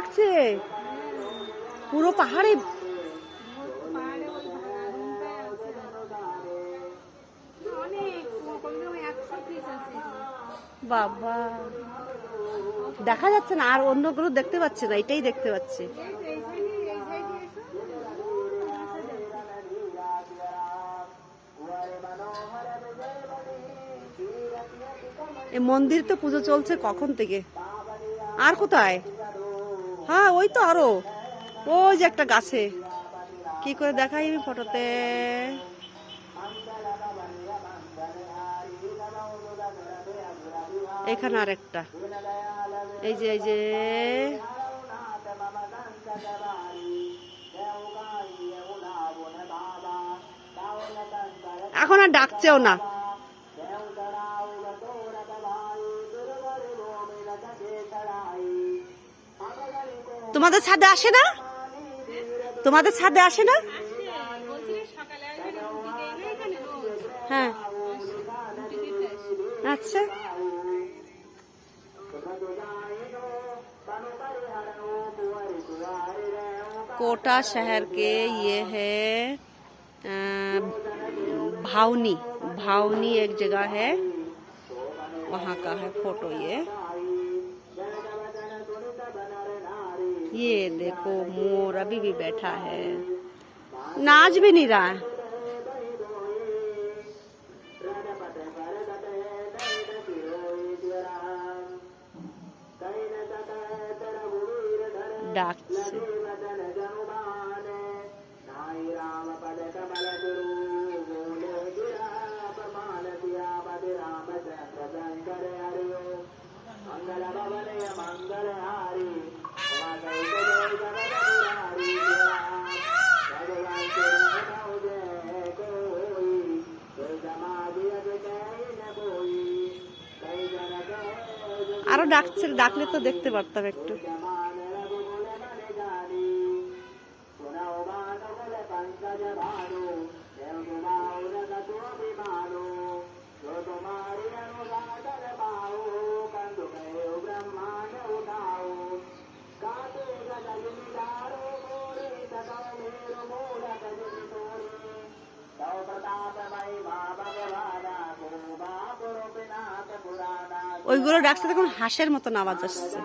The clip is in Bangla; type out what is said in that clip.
লাগছে পুরো পাহাড়ে। বাবা দেখা যাচ্ছে না, আর অন্যগুলো দেখতে পাচ্ছে না, এটাই দেখতে পাচ্ছে। এই মন্দির তো পুজো চলছে কখন থেকে। আর কোথায়? হ্যাঁ ওই তো আরো ওই যে একটা গাছে, কি করে দেখাই আমি ফটোতে। এখানে আর একটা, এই যে এই যে এখন আর ডাকছেও না। তোমাদের ছাদে আসে না? তোমাদের ছাদে আসে না? হ্যাঁ আচ্ছা। कोटा शहर के ये है भावनी। भावनी एक जगह है, वहाँ का है फोटो। ये देखो मोर अभी भी बैठा है, नाच भी नहीं रहा है। ডাকছে। আরো ডাকছে, ডাকলে তো দেখতে পারতাম একটু। ওইগুলো ডাকছে তখন হাঁসের মতন আওয়াজ আসছে।